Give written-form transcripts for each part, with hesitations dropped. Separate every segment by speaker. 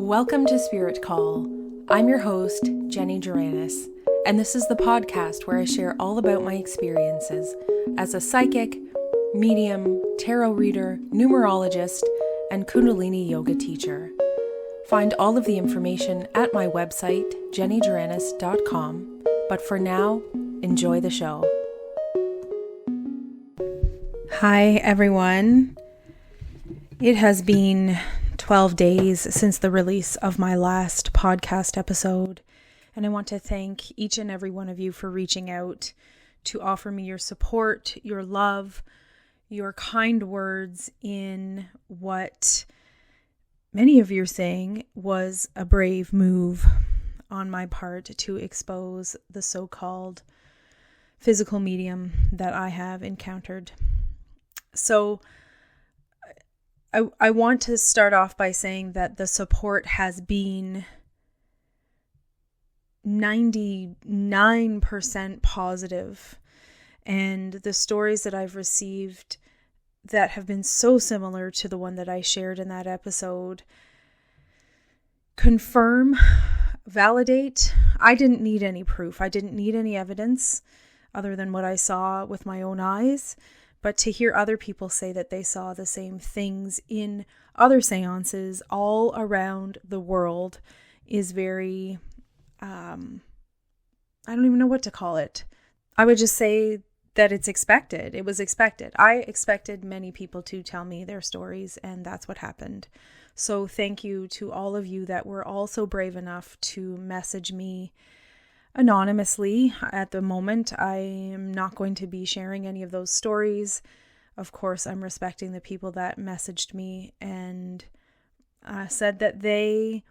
Speaker 1: Welcome to Spirit Call. I'm your host, Jeni, and this is the podcast where I share all about my experiences as a psychic, medium, tarot reader, numerologist, and Kundalini yoga teacher. Find all of the information at my website, jeniduranis.com, but for now, enjoy the show. Hi, everyone. It has been 12 days since the release of my last podcast episode, and I want to thank each and every one of you for reaching out to offer me your support, your love, your kind words in what many of you are saying was a brave move on my part to expose the so-called physical medium that I have encountered. So I want to start off by saying that the support has been 99% positive, and the stories that I've received that have been so similar to the one that I shared in that episode confirm, validate. I didn't need any proof. I didn't need any evidence other than what I saw with my own eyes. But to hear other people say that they saw the same things in other seances all around the world is very, I don't even know what to call it. I would just say that it's expected. It was expected. I expected many people to tell me their stories, and that's what happened. So thank you to all of you that were also brave enough to message me anonymously. At the moment, I am not going to be sharing any of those stories. Of course, I'm respecting the people that messaged me and said that they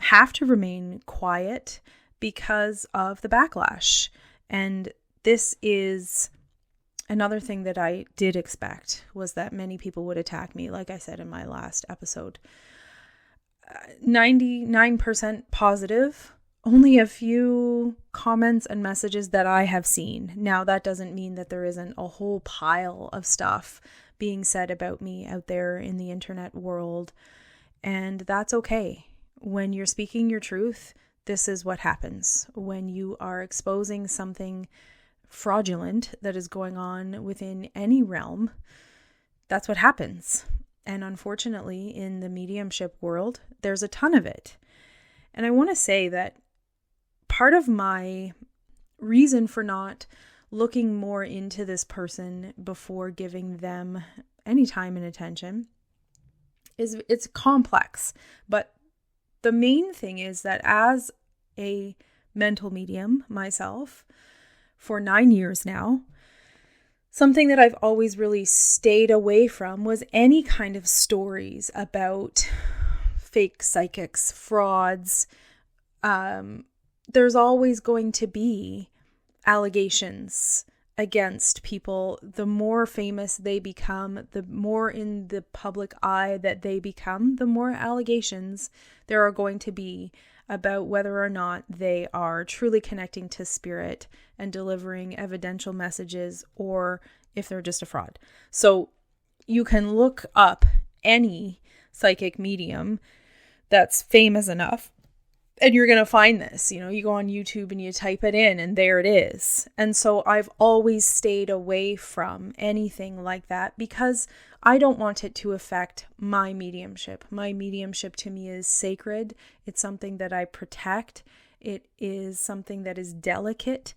Speaker 1: have to remain quiet because of the backlash. And this is another thing that I did expect, was that many people would attack me, like I said in my last episode. 99% positive. Only a few comments and messages that I have seen. Now, that doesn't mean that there isn't a whole pile of stuff being said about me out there in the internet world. And that's okay. When you're speaking your truth, this is what happens. When you are exposing something fraudulent that is going on within any realm, that's what happens. And unfortunately, in the mediumship world, there's a ton of it. And I want to say that part of my reason for not looking more into this person before giving them any time and attention is it's complex. But the main thing is that as a mental medium myself for 9 years now, something that I've always really stayed away from was any kind of stories about fake psychics, frauds. There's always going to be allegations against people. The more famous they become, the more in the public eye that they become, the more allegations there are going to be about whether or not they are truly connecting to spirit and delivering evidential messages, or if they're just a fraud. So you can look up any psychic medium that's famous enough, and you're going to find this. You go on YouTube and you type it in, and there it is. And so I've always stayed away from anything like that because I don't want it to affect my mediumship. My mediumship to me is sacred. It's something that I protect. It is something that is delicate.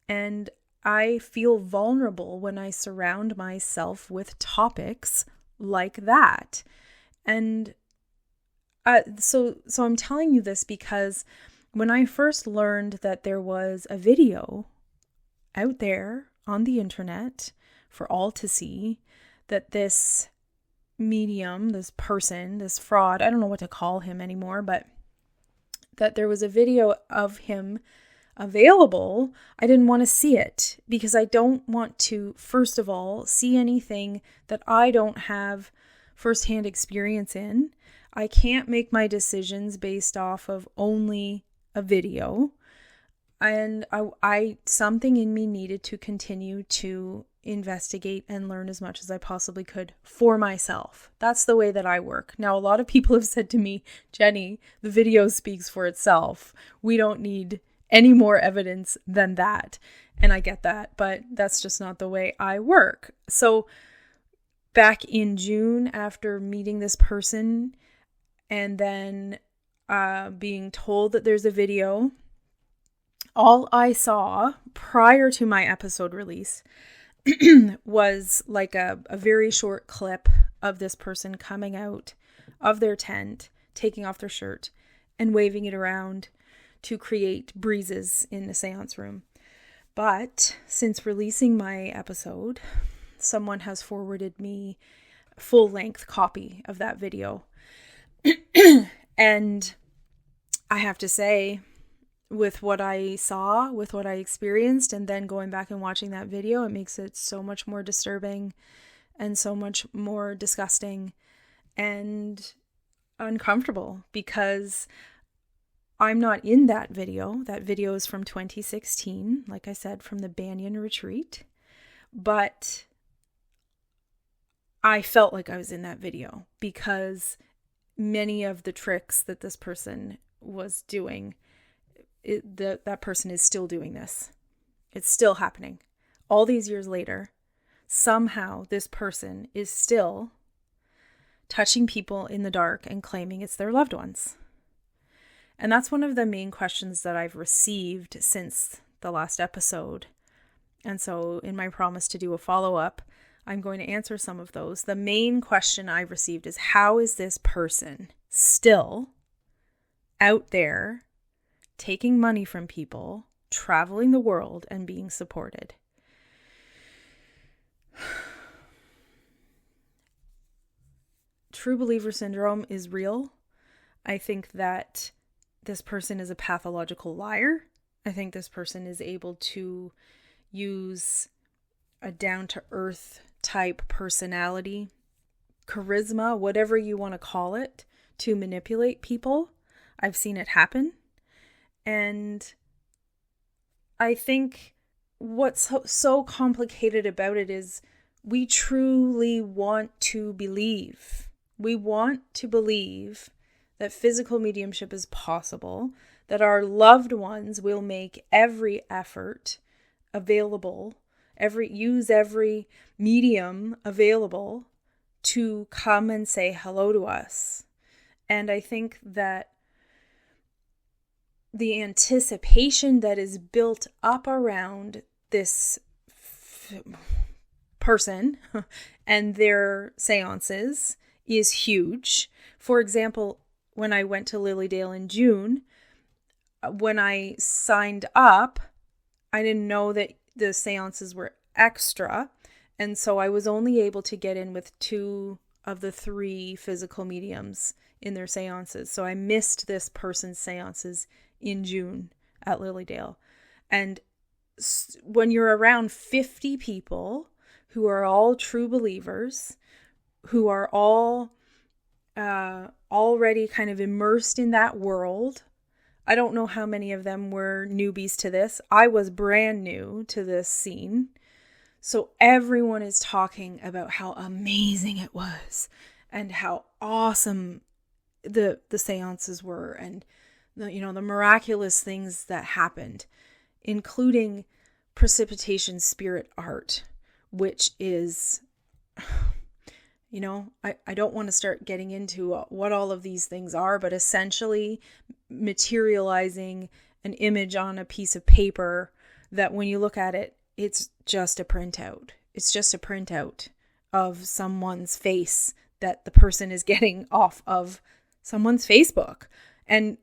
Speaker 1: And I feel vulnerable when I surround myself with topics like that. And so I'm telling you this because when I first learned that there was a video out there on the internet for all to see, that this medium, this person, this fraud, I don't know what to call him anymore, but that there was a video of him available, I didn't want to see it because I don't want to, first of all, see anything that I don't have firsthand experience in. I can't make my decisions based off of only a video. And I something in me needed to continue to investigate and learn as much as I possibly could for myself. That's the way that I work. Now, a lot of people have said to me, Jeni, the video speaks for itself. We don't need any more evidence than that. And I get that, but that's just not the way I work. So back in June, after meeting this person and then being told that there's a video, all I saw prior to my episode release was like a very short clip of this person coming out of their tent, taking off their shirt and waving it around to create breezes in the seance room. But since releasing my episode, someone has forwarded me a full-length copy of that video. And I have to say, with what I saw, with what I experienced, and then going back and watching that video, it makes it so much more disturbing and so much more disgusting and uncomfortable, because I'm not in that video. That video is from 2016, like I said, from the Banyan Retreat. But I felt like I was in that video because many of the tricks that this person was doing, that person is still doing this. It's still happening. All these years later, somehow this person is still touching people in the dark and claiming it's their loved ones. And that's one of the main questions that I've received since the last episode. And so in my promise to do a follow-up, I'm going to answer some of those. The main question I've received is, how is this person still out there taking money from people, traveling the world, and being supported? True believer syndrome is real. I think that this person is a pathological liar. I think this person is able to use a down-to-earth type personality, charisma, whatever you want to call it, to manipulate people. I've seen it happen. And I think what's so complicated about it is we truly want to believe. We want to believe that physical mediumship is possible, that our loved ones will make every effort available, use every medium available to come and say hello to us. And I think that the anticipation that is built up around this person and their seances is huge. For example, when I went to Lilydale in June, when I signed up, I didn't know that the seances were extra. And so I was only able to get in with 2 of the 3 physical mediums in their seances. So I missed this person's seances in June at Lilydale. And when you're around 50 people who are all true believers, who are all already kind of immersed in that world, I don't know how many of them were newbies to this. I was brand new to this scene. So everyone is talking about how amazing it was and how awesome the seances were, and the miraculous things that happened, including precipitation spirit art, which is, I don't want to start getting into what all of these things are, but essentially materializing an image on a piece of paper that when you look at it, it's just a printout. It's just a printout of someone's face that the person is getting off of someone's Facebook. And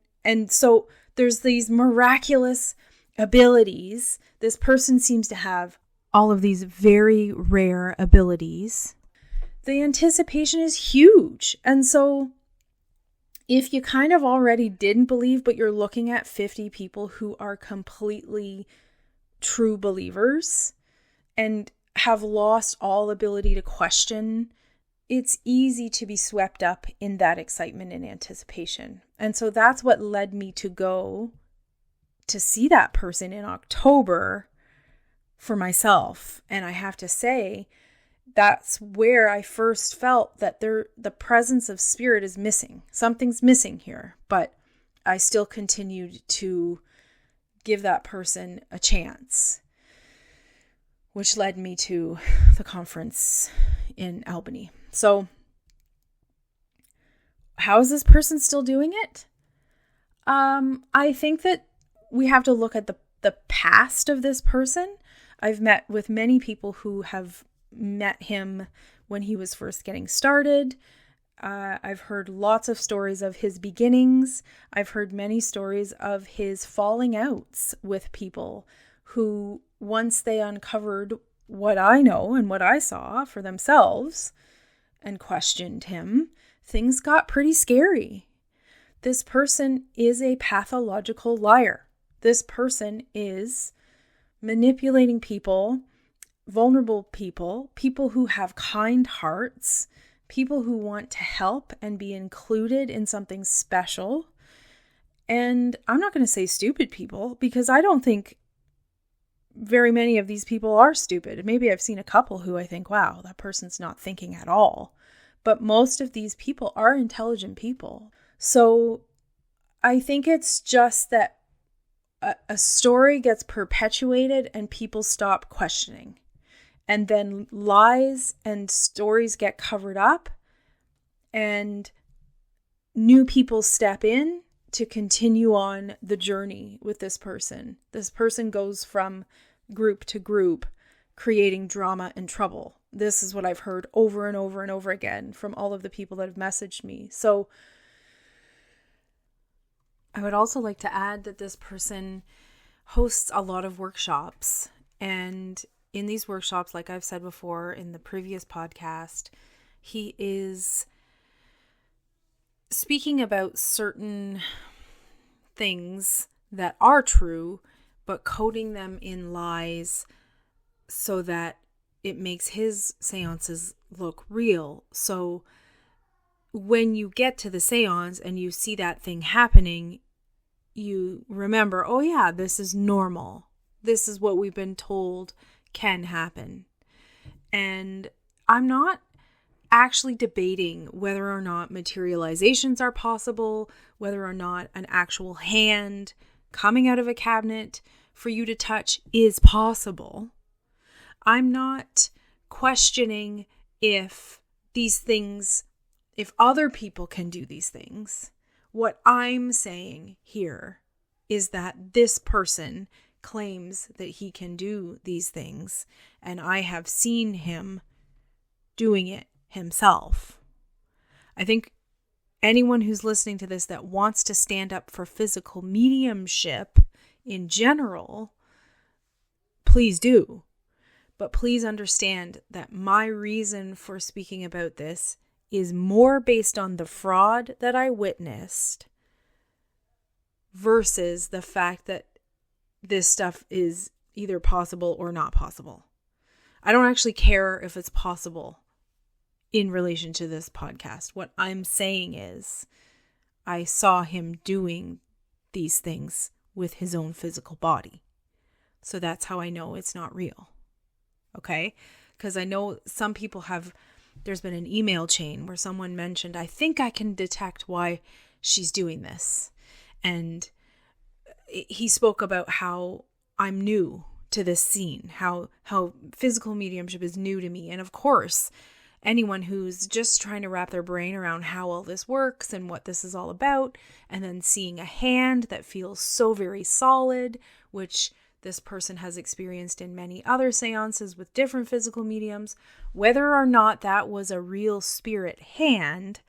Speaker 1: so there's these miraculous abilities. This person seems to have all of these very rare abilities. The anticipation is huge. And so if you kind of already didn't believe, but you're looking at 50 people who are completely true believers and have lost all ability to question, it's easy to be swept up in that excitement and anticipation. And so that's what led me to go to see that person in October for myself. And I have to say, that's where I first felt that the presence of spirit is missing. Something's missing here, but I still continued to give that person a chance, which led me to the conference in Albany. So how is this person still doing it? I think that we have to look at the past of this person. I've met with many people who have met him when he was first getting started. I've heard lots of stories of his beginnings. I've heard many stories of his falling outs with people who, once they uncovered what I know and what I saw for themselves and questioned him, things got pretty scary. This person is a pathological liar. This person is manipulating people, vulnerable people, people who have kind hearts, people who want to help and be included in something special. And I'm not going to say stupid people, because I don't think very many of these people are stupid. Maybe I've seen a couple who I think, wow, that person's not thinking at all. But most of these people are intelligent people. So I think it's just that a story gets perpetuated and people stop questioning. And then lies and stories get covered up and new people step in to continue on the journey with this person. This person goes from group to group, creating drama and trouble. This is what I've heard over and over and over again from all of the people that have messaged me. So I would also like to add that this person hosts a lot of workshops. And in these workshops, like I've said before in the previous podcast, he is speaking about certain things that are true, but coding them in lies so that it makes his seances look real. So when you get to the seance and you see that thing happening, you remember, oh yeah, this is normal. This is what we've been told can happen. And I'm not actually debating whether or not materializations are possible, whether or not an actual hand coming out of a cabinet for you to touch is possible. I'm not questioning if other people can do these things. What I'm saying here is that this person claims that he can do these things, and I have seen him doing it himself. I think anyone who's listening to this that wants to stand up for physical mediumship in general, please do. But please understand that my reason for speaking about this is more based on the fraud that I witnessed versus the fact that this stuff is either possible or not possible. I don't actually care if it's possible in relation to this podcast. What I'm saying is I saw him doing these things with his own physical body. So that's how I know it's not real. Okay? Because I know some people there's been an email chain where someone mentioned, I think I can detect why she's doing this. And he spoke about how I'm new to this scene, how physical mediumship is new to me. And of course, anyone who's just trying to wrap their brain around how all this works and what this is all about, and then seeing a hand that feels so very solid, which this person has experienced in many other seances with different physical mediums, whether or not that was a real spirit hand,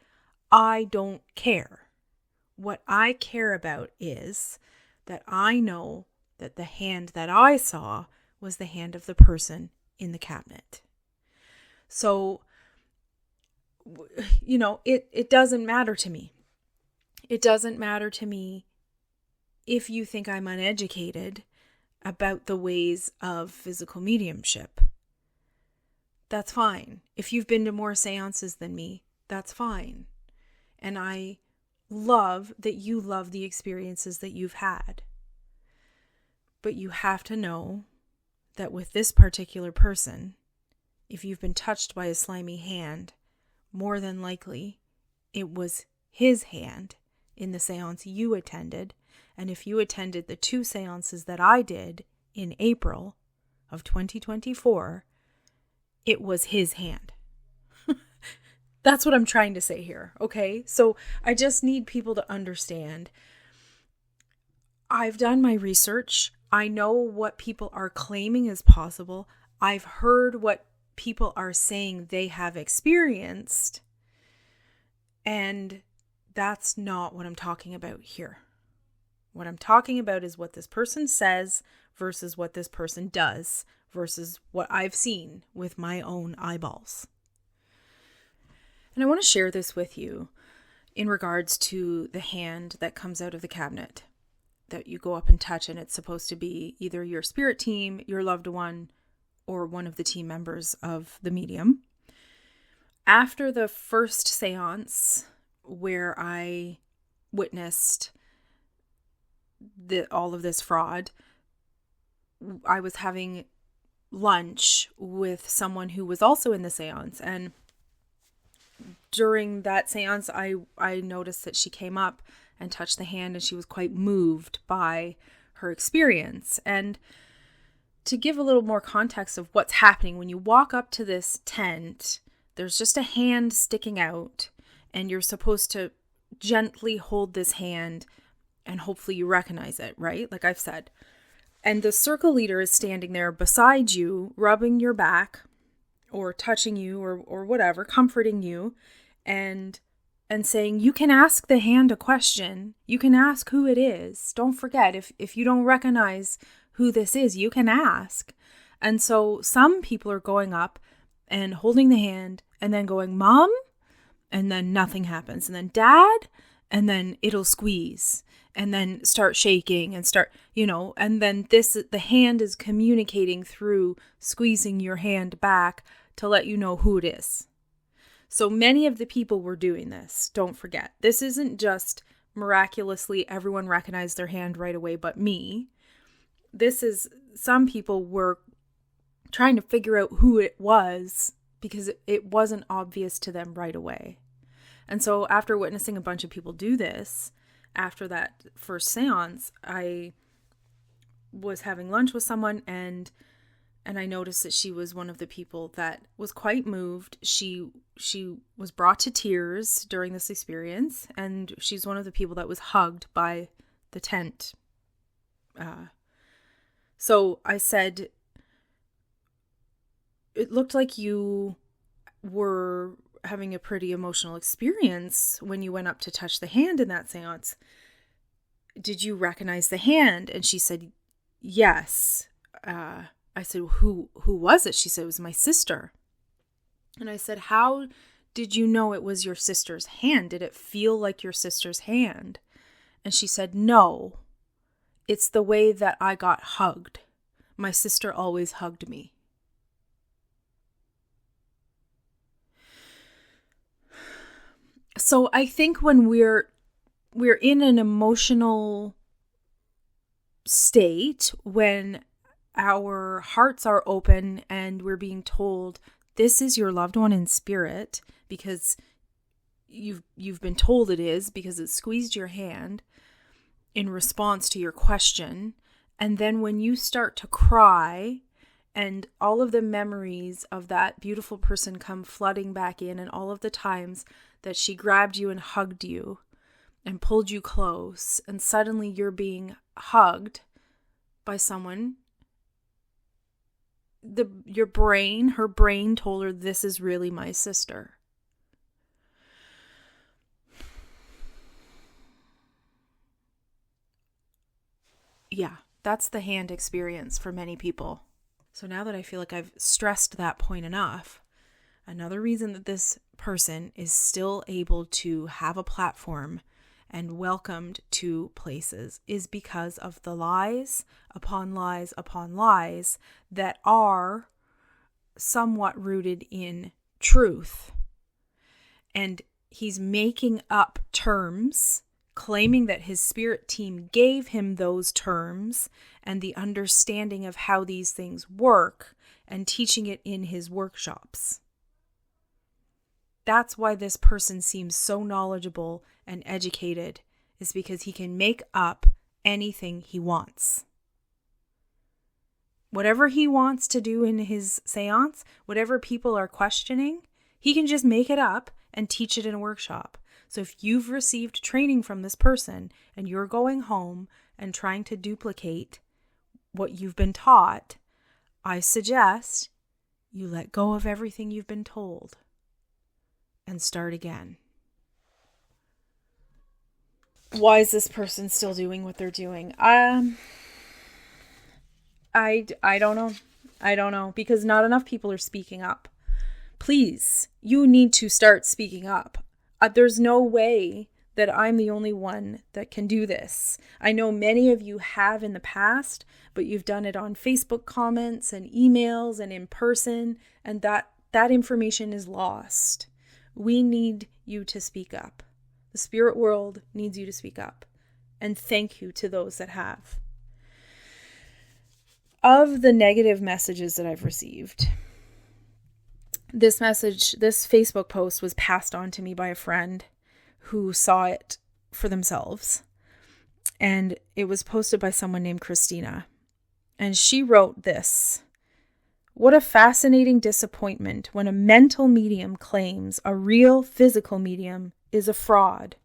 Speaker 1: I don't care. What I care about is that I know that the hand that I saw was the hand of the person in the cabinet. So, it doesn't matter to me. It doesn't matter to me if you think I'm uneducated about the ways of physical mediumship. That's fine. If you've been to more seances than me, that's fine. And I love that you love the experiences that you've had. But you have to know that with this particular person, if you've been touched by a slimy hand, more than likely it was his hand in the seance you attended. And if you attended the 2 seances that I did in April of 2024, it was his hand. That's what I'm trying to say here, okay? So I just need people to understand. I've done my research. I know what people are claiming is possible. I've heard what people are saying they have experienced. And that's not what I'm talking about here. What I'm talking about is what this person says versus what this person does versus what I've seen with my own eyeballs. And I want to share this with you in regards to the hand that comes out of the cabinet that you go up and touch, and it's supposed to be either your spirit team, your loved one, or one of the team members of the medium. After the first seance where I witnessed all of this fraud, I was having lunch with someone who was also in the seance, and during that seance, I noticed that she came up and touched the hand, and she was quite moved by her experience. And to give a little more context of what's happening, when you walk up to this tent, there's just a hand sticking out, and you're supposed to gently hold this hand, and hopefully you recognize it, right? Like I've said. And the circle leader is standing there beside you, rubbing your back, or touching you, or whatever, comforting you, and saying, you can ask the hand a question. You can ask who it is. Don't forget, if you don't recognize who this is, you can ask. And so some people are going up and holding the hand and then going, Mom, and then nothing happens. And then Dad, and then it'll squeeze and then start shaking and start, and then the hand is communicating through squeezing your hand back to let you know who it is. So many of the people were doing this. Don't forget, this isn't just miraculously everyone recognized their hand right away but me. This is, some people were trying to figure out who it was because it wasn't obvious to them right away. And so after witnessing a bunch of people do this, after that first seance, I was having lunch with someone and I noticed that she was one of the people that was quite moved. She was brought to tears during this experience, and she's one of the people that was hugged by the tent. So I said, it looked like you were having a pretty emotional experience when you went up to touch the hand in that seance. Did you recognize the hand? And she said, yes. I said, who was it? She said, it was my sister. And I said, how did you know it was your sister's hand? Did it feel like your sister's hand? And she said, no, it's the way that I got hugged. My sister always hugged me. So I think when we're in an emotional state, when our hearts are open and we're being told this is your loved one in spirit because you've been told it is because it squeezed your hand in response to your question, and then when you start to cry and all of the memories of that beautiful person come flooding back in, and all of the times that she grabbed you and hugged you and pulled you close, and suddenly you're being hugged by someone, her brain told her, this is really my sister. Yeah, that's the hand experience for many people. So now that I feel like I've stressed that point enough, another reason that this person is still able to have a platform and welcomed to places is because of the lies upon lies upon lies that are somewhat rooted in truth. And he's making up terms, claiming that his spirit team gave him those terms, and the understanding of how these things work and teaching it in his workshops. That's why this person seems so knowledgeable and educated, is because he can make up anything he wants. Whatever he wants to do in his seance, whatever people are questioning, he can just make it up and teach it in a workshop. So if you've received training from this person and you're going home and trying to duplicate what you've been taught, I suggest you let go of everything you've been told and start again. Why is this person still doing what they're doing? I don't know. I don't know, because not enough people are speaking up. Please, you need to start speaking up. There's no way that I'm the only one that can do this. I know many of you have in the past, but you've done it on Facebook comments and emails and in person, and that information is lost. We need you to speak up. The spirit world needs you to speak up. And thank you to those that have. Of the negative messages that I've received, this Facebook post was passed on to me by a friend who saw it for themselves. And it was posted by someone named Christina. And she wrote this: "What a fascinating disappointment when a mental medium claims a real physical medium is a fraud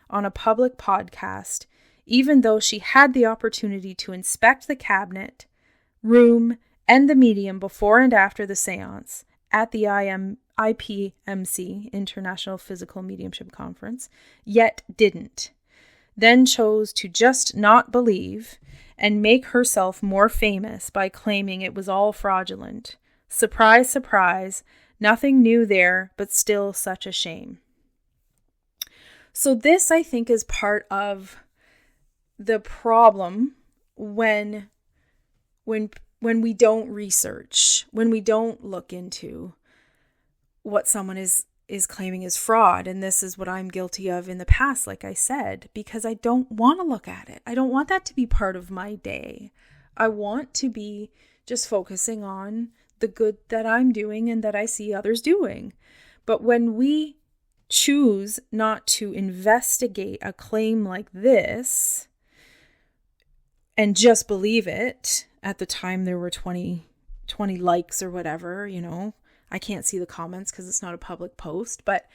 Speaker 1: on a public podcast, even though she had the opportunity to inspect the cabinet, room, and the medium before and after the seance at the IPMC, International Physical Mediumship Conference, yet didn't. Then chose to just not believe and make herself more famous by claiming it was all fraudulent. Surprise, surprise, nothing new there, but still such a shame." So this, I think, is part of the problem when we don't research, when we don't look into what someone is claiming is fraud. And this is what I'm guilty of in the past, like I said, because I don't want to look at it. I don't want that to be part of my day. I want to be just focusing on the good that I'm doing and that I see others doing. But when we choose not to investigate a claim like this and just believe it, at the time there were 20 likes or whatever, I can't see the comments because it's not a public post, but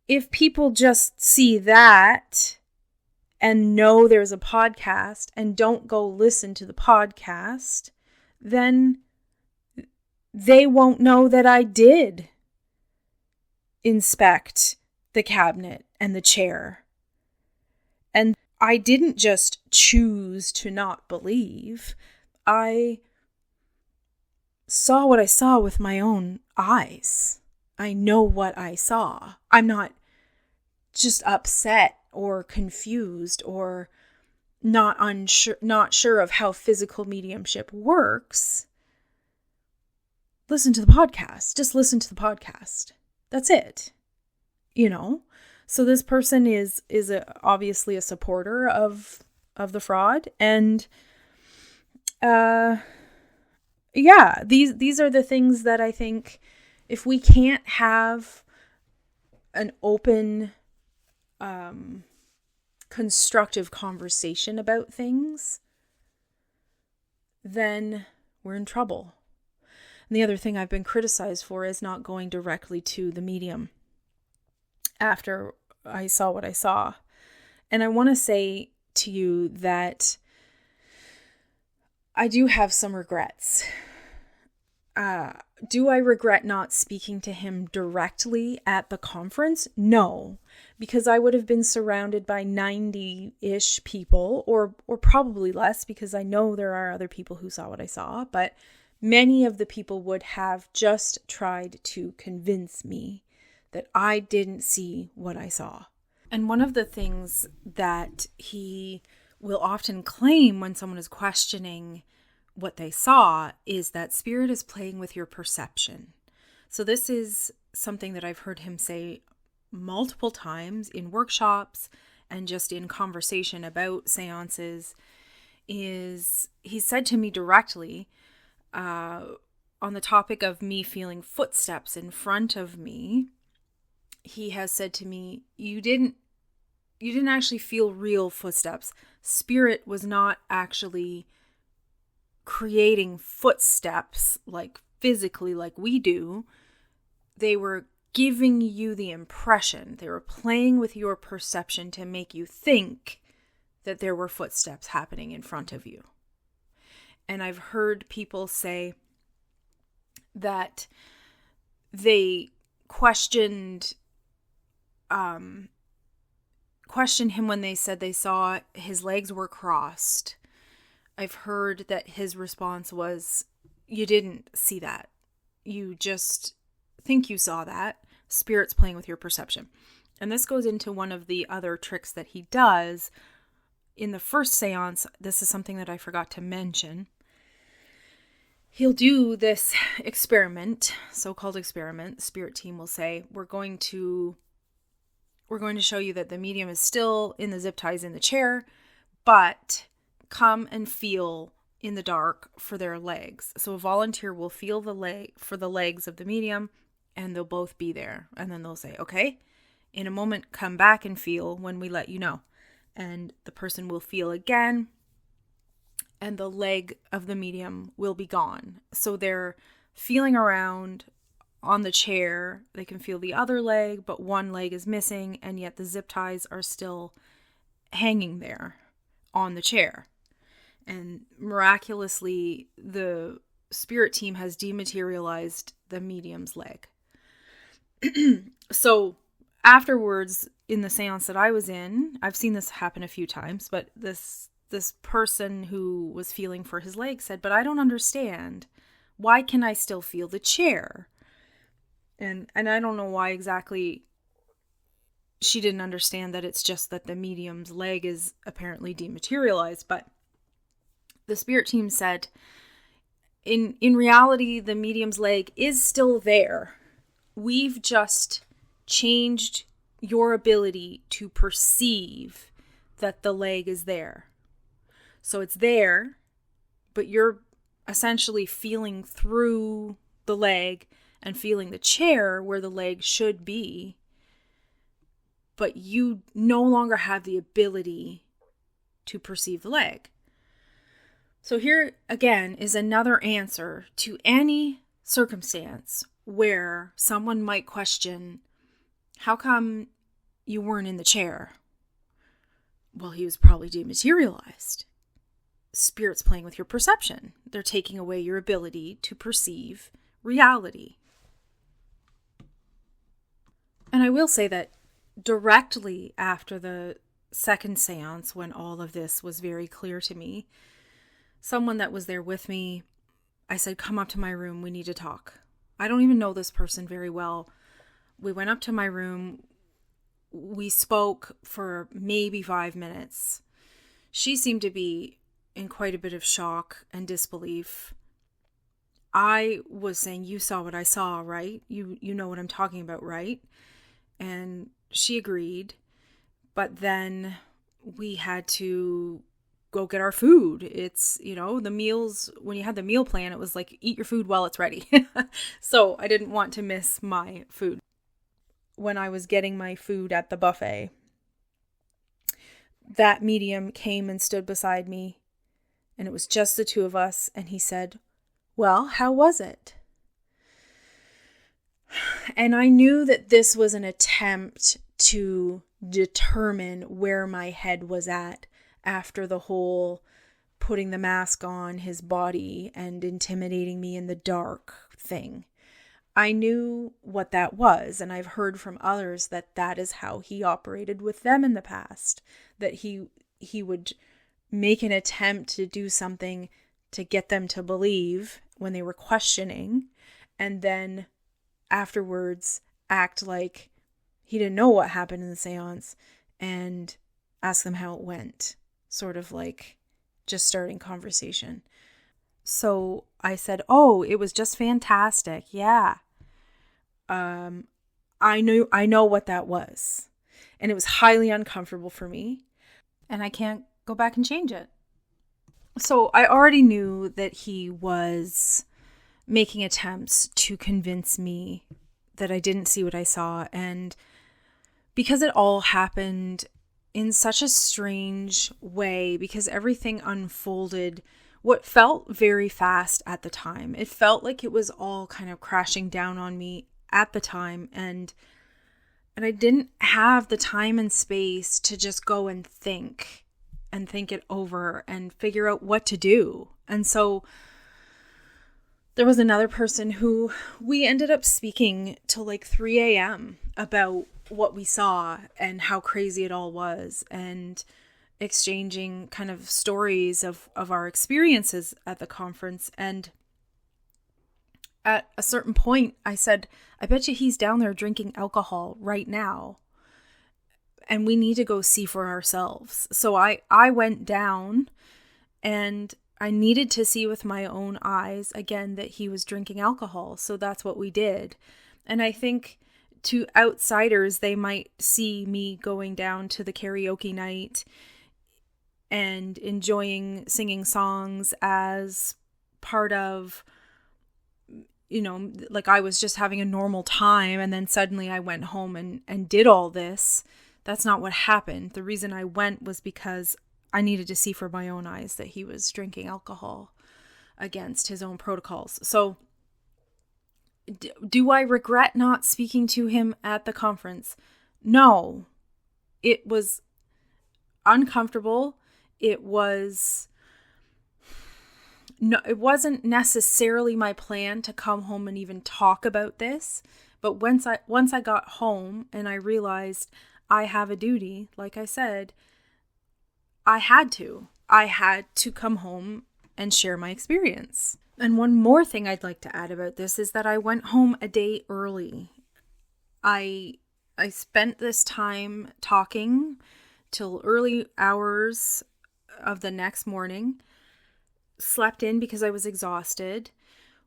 Speaker 1: if people just see that and know there's a podcast and don't go listen to the podcast, then they won't know that I did inspect the cabinet and the chair. And I didn't just choose to not believe. I saw what I saw with my own eyes. I know what I saw. I'm not just upset or confused or not sure of how physical mediumship works. Listen to the podcast. Just listen to the podcast. That's it. So this person is obviously a supporter of the fraud, and these are the things that I think, if we can't have an open, constructive conversation about things, then we're in trouble. And the other thing I've been criticized for is not going directly to the medium after I saw what I saw. And I want to say to you that I do have some regrets. Do I regret not speaking to him directly at the conference? No, because I would have been surrounded by 90-ish people, or probably less, because I know there are other people who saw what I saw, but many of the people would have just tried to convince me that I didn't see what I saw. And one of the things that he will often claim when someone is questioning what they saw is that spirit is playing with your perception. So this is something that I've heard him say multiple times in workshops and just in conversation about seances, is he said to me directly on the topic of me feeling footsteps in front of me. He has said to me, you didn't actually feel real footsteps. Spirit was not actually creating footsteps like physically like we do. They were giving you the impression. They were playing with your perception to make you think that there were footsteps happening in front of you. And I've heard people say that they questioned him when they said they saw his legs were crossed. I've heard that his response was, you didn't see that. You just think you saw that. Spirit's playing with your perception. And this goes into one of the other tricks that he does. In the first seance, this is something that I forgot to mention. He'll do this experiment, so-called experiment. Spirit team will say, we're going to show you that the medium is still in the zip ties in the chair, but come and feel in the dark for their legs. So a volunteer will feel the legs of the medium, and they'll both be there. And then they'll say, okay, in a moment, come back and feel when we let you know. And the person will feel again, and the leg of the medium will be gone. So they're feeling around on the chair. They can feel the other leg, but one leg is missing, and yet the zip ties are still hanging there on the chair. And miraculously, the spirit team has dematerialized the medium's leg. So afterwards, in the seance that I was in, I've seen this happen a few times, but this person who was feeling for his leg said, but I don't understand. Why can I still feel the chair? And I don't know why exactly she didn't understand that it's just that the medium's leg is apparently dematerialized, but the spirit team said, in reality, the medium's leg is still there. We've just changed your ability to perceive that the leg is there. So it's there, but you're essentially feeling through the leg and feeling the chair where the leg should be, but you no longer have the ability to perceive the leg. So here again is another answer to any circumstance where someone might question, how come you weren't in the chair? Well, he was probably dematerialized. Spirit's playing with your perception. They're taking away your ability to perceive reality. And I will say that directly after the second seance, when all of this was very clear to me, someone that was there with me, I said, come up to my room, we need to talk. I don't even know this person very well. We went up to my room. We spoke for maybe 5 minutes. She seemed to be in quite a bit of shock and disbelief. I was saying, you saw what I saw, right? You know what I'm talking about, right? And she agreed. But then we had to go get our food. It's, the meals, when you had the meal plan, it was like, eat your food while it's ready. So I didn't want to miss my food. When I was getting my food at the buffet, that medium came and stood beside me, and it was just the two of us, and he said, well, how was it? And I knew that this was an attempt to determine where my head was at after the whole putting the mask on his body and intimidating me in the dark thing. I knew what that was, and I've heard from others that that is how he operated with them in the past, that he would make an attempt to do something to get them to believe when they were questioning, and then afterwards act like he didn't know what happened in the seance and ask them how it went, sort of like just starting conversation. So I said, oh, it was just fantastic. Yeah. I know what that was, and it was highly uncomfortable for me, and I can't go back and change it. So I already knew that he was making attempts to convince me that I didn't see what I saw. And because it all happened in such a strange way, because everything unfolded what felt very fast at the time. It felt like it was all kind of crashing down on me at the time. And I didn't have the time and space to just go and think it over and figure out what to do. And so there was another person who we ended up speaking till like 3 a.m. about what we saw and how crazy it all was, and exchanging kind of stories of our experiences at the conference. And at a certain point, I said, I bet you he's down there drinking alcohol right now, and we need to go see for ourselves. So I went down, and I needed to see with my own eyes again that he was drinking alcohol. So that's what we did. And I think to outsiders, they might see me going down to the karaoke night and enjoying singing songs as part of, like I was just having a normal time, and then suddenly I went home and did all this. That's not what happened. The reason I went was because I needed to see for my own eyes that he was drinking alcohol against his own protocols. So do I regret not speaking to him at the conference? No. It was uncomfortable. It wasn't necessarily my plan to come home and even talk about this. But once I got home and I realized I have a duty, like I said, I had to come home and share my experience. And one more thing I'd like to add about this is that I went home a day early. I spent this time talking till early hours of the next morning, slept in because I was exhausted,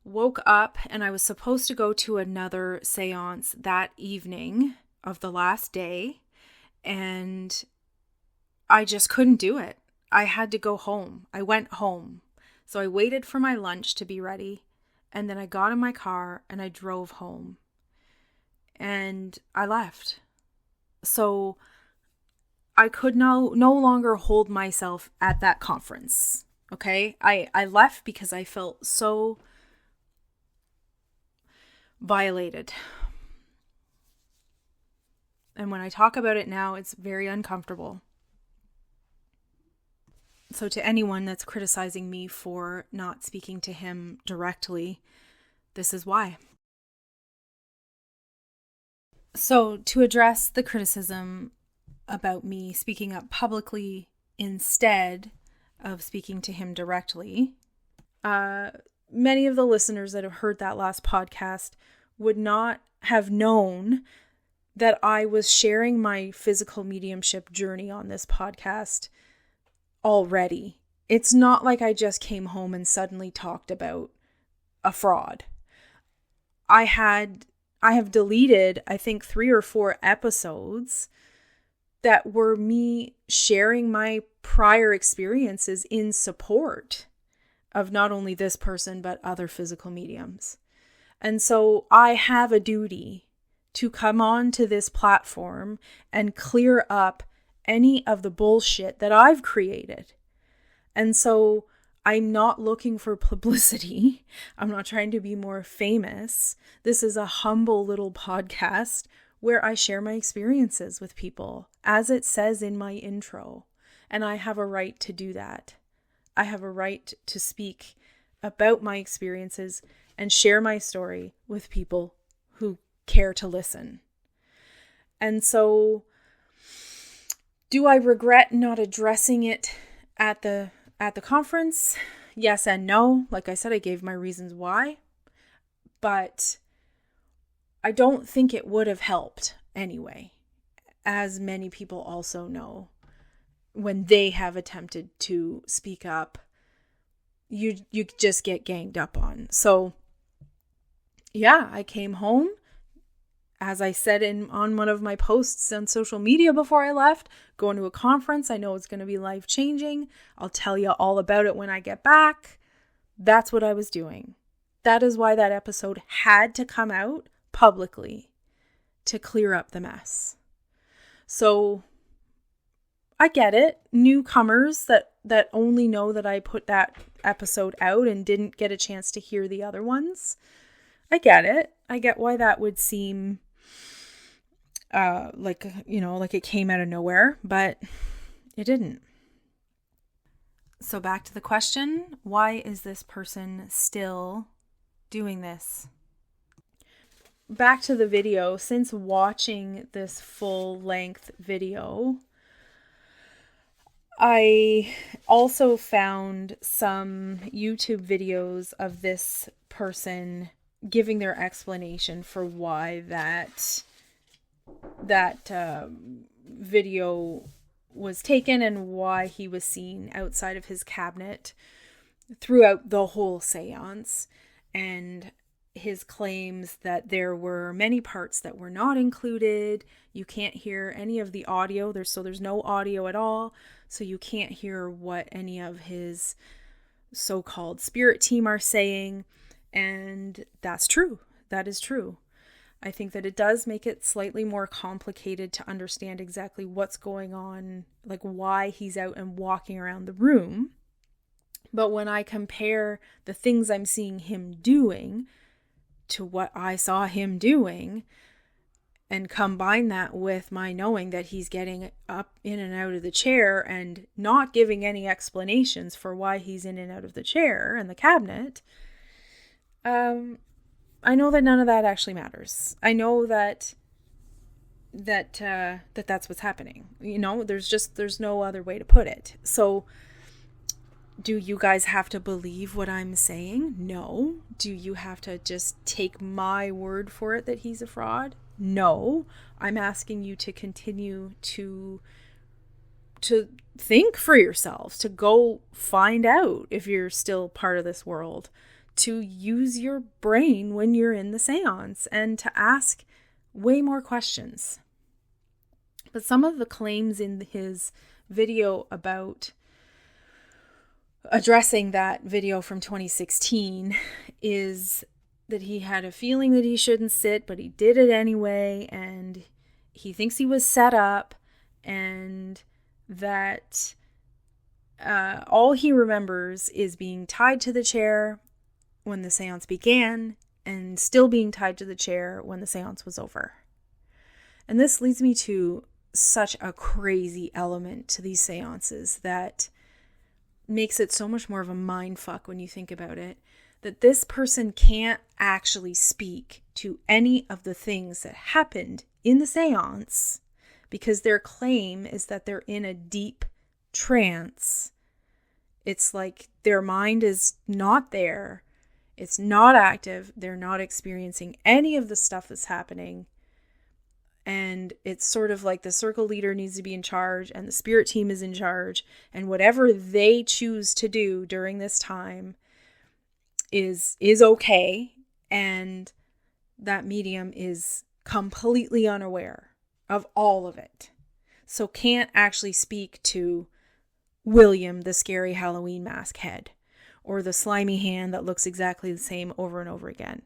Speaker 1: woke up, and I was supposed to go to another seance that evening of the last day, and I just couldn't do it. I had to go home. I went home. So I waited for my lunch to be ready, and then I got in my car and I drove home. And I left. So I could no longer hold myself at that conference. Okay? I left because I felt so violated. And when I talk about it now, it's very uncomfortable. So to anyone that's criticizing me for not speaking to him directly, this is why. So to address the criticism about me speaking up publicly instead of speaking to him directly, many of the listeners that have heard that last podcast would not have known that I was sharing my physical mediumship journey on this podcast already. It's not like I just came home and suddenly talked about a fraud. I have deleted, I think, 3 or 4 episodes that were me sharing my prior experiences in support of not only this person, but other physical mediums. And so I have a duty to come on to this platform and clear up any of the bullshit that I've created. And so I'm not looking for publicity. I'm not trying to be more famous. This is a humble little podcast where I share my experiences with people, as it says in my intro. And I have a right to do that. I have a right to speak about my experiences and share my story with people who care to listen. And so, do I regret not addressing it at the conference? Yes and no. Like I said, I gave my reasons why. But I don't think it would have helped anyway, as many people also know. When they have attempted to speak up, you just get ganged up on. So, yeah, I came home as I said on one of my posts on social media before I left, going to a conference. I know it's going to be life-changing. I'll tell you all about it when I get back. That's what I was doing. That is why that episode had to come out publicly, to clear up the mess. So I get it. Newcomers that only know that I put that episode out and didn't get a chance to hear the other ones. I get it. I get why that would seem like it came out of nowhere, but it didn't. So back to the question, why is this person still doing this? Back to the video, since watching this full-length video, I also found some YouTube videos of this person giving their explanation for why that video was taken and why he was seen outside of his cabinet throughout the whole seance, and his claims that there were many parts that were not included. You can't hear any of the audio. There's no audio at all. So you can't hear what any of his so-called spirit team are saying. And that's true. That is true. I think that it does make it slightly more complicated to understand exactly what's going on, like why he's out and walking around the room. But when I compare the things I'm seeing him doing to what I saw him doing, and combine that with my knowing that he's getting up in and out of the chair and not giving any explanations for why he's in and out of the chair and the cabinet, I know that none of that actually matters. I know that's what's happening. There's no other way to put it. So do you guys have to believe what I'm saying? No. Do you have to just take my word for it that he's a fraud? No. I'm asking you to continue to think for yourselves, to go find out if you're still part of this world, to use your brain when you're in the seance, and to ask way more questions. But some of the claims in his video about addressing that video from 2016 is that he had a feeling that he shouldn't sit, but he did it anyway, and he thinks he was set up, and that all he remembers is being tied to the chair when the seance began and still being tied to the chair when the seance was over. And this leads me to such a crazy element to these seances that makes it so much more of a mind fuck when you think about it, that this person can't actually speak to any of the things that happened in the seance because their claim is that they're in a deep trance. It's like their mind is not there. It's not active. They're not experiencing any of the stuff that's happening. And it's sort of like the circle leader needs to be in charge and the spirit team is in charge. And whatever they choose to do during this time is okay. And that medium is completely unaware of all of it. So can't actually speak to William, the scary Halloween mask head, or the slimy hand that looks exactly the same over and over again,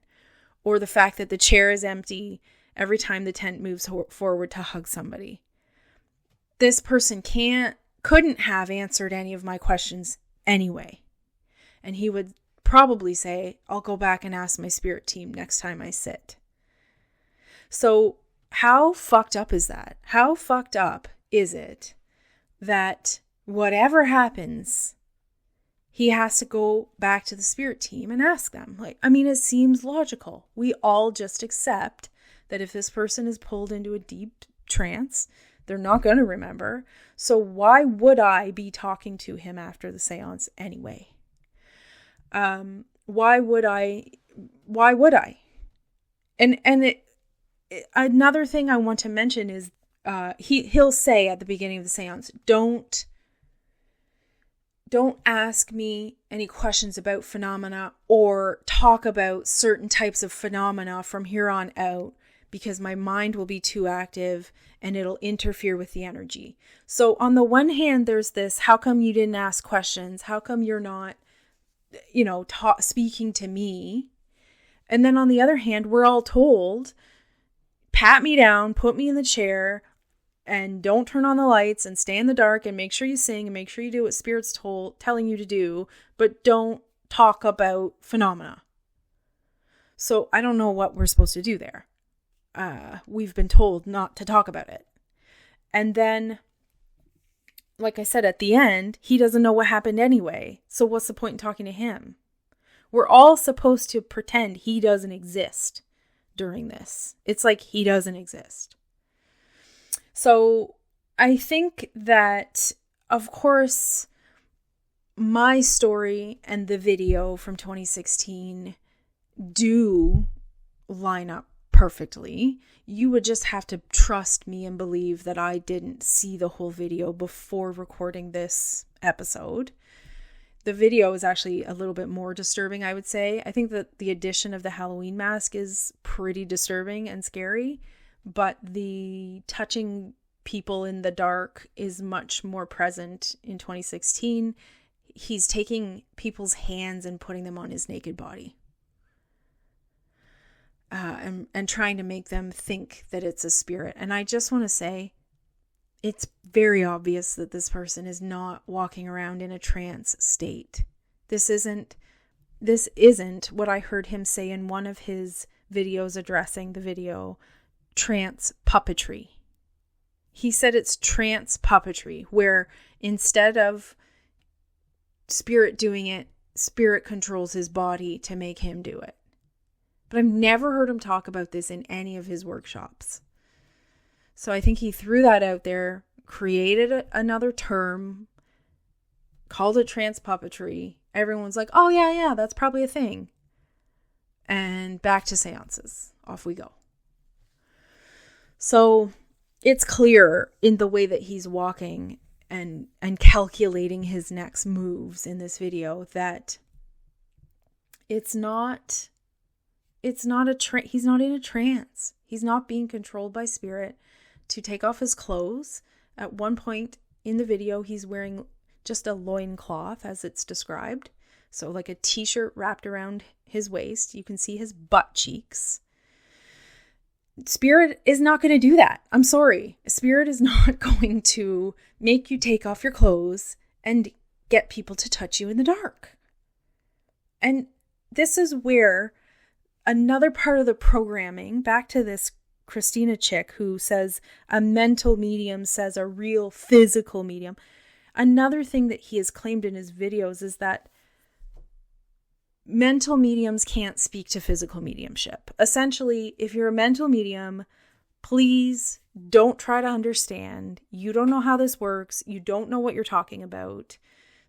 Speaker 1: or the fact that the chair is empty every time the tent moves forward to hug somebody. This person couldn't have answered any of my questions anyway. And he would probably say, I'll go back and ask my spirit team next time I sit. So how fucked up is that? How fucked up is it that whatever happens, he has to go back to the spirit team and ask them? It seems logical. We all just accept that if this person is pulled into a deep trance, they're not going to remember. So why would I be talking to him after the seance anyway? Why would I? Another thing I want to mention is he'll say at the beginning of the seance, don't ask me any questions about phenomena or talk about certain types of phenomena from here on out, because my mind will be too active and it'll interfere with the energy. So on the one hand, there's this, how come you didn't ask questions? How come you're not, speaking to me? And then on the other hand, we're all told, pat me down, put me in the chair, and don't turn on the lights, and stay in the dark, and make sure you sing, and make sure you do what Spirit's telling you to do, but don't talk about phenomena. So I don't know what we're supposed to do there. We've been told not to talk about it. And then, like I said, at the end, he doesn't know what happened anyway. So what's the point in talking to him? We're all supposed to pretend he doesn't exist during this. It's like he doesn't exist. So I think that, of course, my story and the video from 2016 do line up perfectly. You would just have to trust me and believe that I didn't see the whole video before recording this episode. The video is actually a little bit more disturbing, I would say. I think that the addition of the Halloween mask is pretty disturbing and scary, but the touching people in the dark is much more present in 2016. He's taking people's hands and putting them on his naked body. And trying to make them think that it's a spirit. And I just want to say, it's very obvious that this person is not walking around in a trance state. This isn't what I heard him say in one of his videos addressing the video, trance puppetry. He said it's trance puppetry, where instead of Spirit doing it, Spirit controls his body to make him do it. But I've never heard him talk about this in any of his workshops. So I think he threw that out there, created another term, called it trance puppetry. Everyone's like, oh yeah, that's probably a thing. And back to seances. Off we go. So it's clear in the way that he's walking and calculating his next moves in this video that he's not in a trance. He's not being controlled by Spirit to take off his clothes. At one point in the video, he's wearing just a loincloth as it's described. So like a t-shirt wrapped around his waist. You can see his butt cheeks. Spirit is not going to do that. I'm sorry. Spirit is not going to make you take off your clothes and get people to touch you in the dark. And this is where another part of the programming, back to this Christina chick who says a mental medium says a real physical medium. Another thing that he has claimed in his videos is that mental mediums can't speak to physical mediumship. Essentially, if you're a mental medium, please don't try to understand. You don't know how this works. You don't know what you're talking about.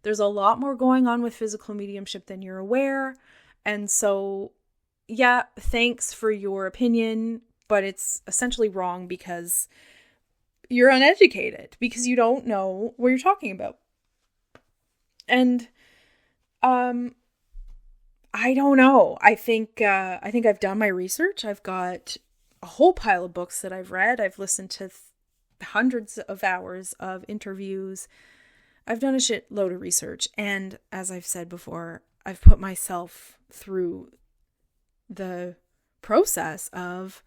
Speaker 1: There's a lot more going on with physical mediumship than you're aware. And so, yeah, thanks for your opinion, but it's essentially wrong because you're uneducated, because you don't know what you're talking about. And I don't know. I think I've done my research. I've got a whole pile of books that I've read. I've listened to hundreds of hours of interviews. I've done a shitload of research. And as I've said before, I've put myself through the process of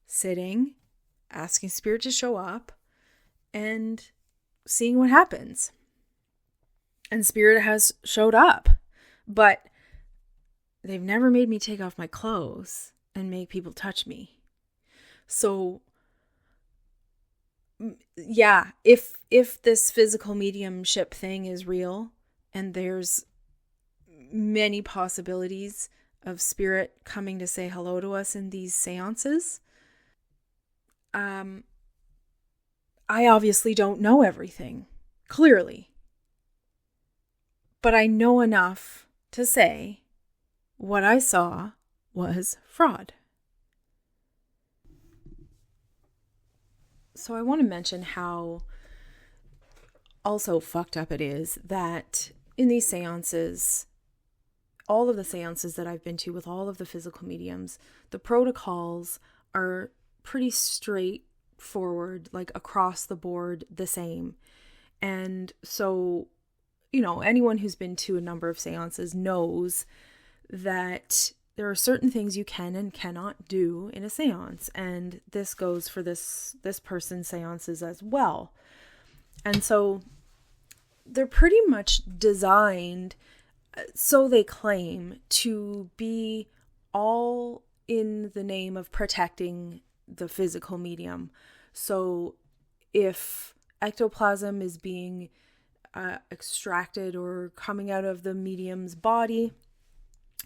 Speaker 1: sitting, asking Spirit to show up, and seeing what happens. And Spirit has showed up, but they've never made me take off my clothes and make people touch me. So yeah, if this physical mediumship thing is real, and there's many possibilities of Spirit coming to say hello to us in these seances, I obviously don't know everything, clearly. But I know enough to say what I saw was fraud. So I want to mention how also fucked up it is that in these seances, all of the seances that I've been to with all of the physical mediums, the protocols are pretty straightforward, like across the board, the same. And so, anyone who's been to a number of seances knows that there are certain things you can and cannot do in a seance. And this goes for this person's seances as well. And so they're pretty much designed, so they claim, to be all in the name of protecting the physical medium. So if ectoplasm is being extracted or coming out of the medium's body,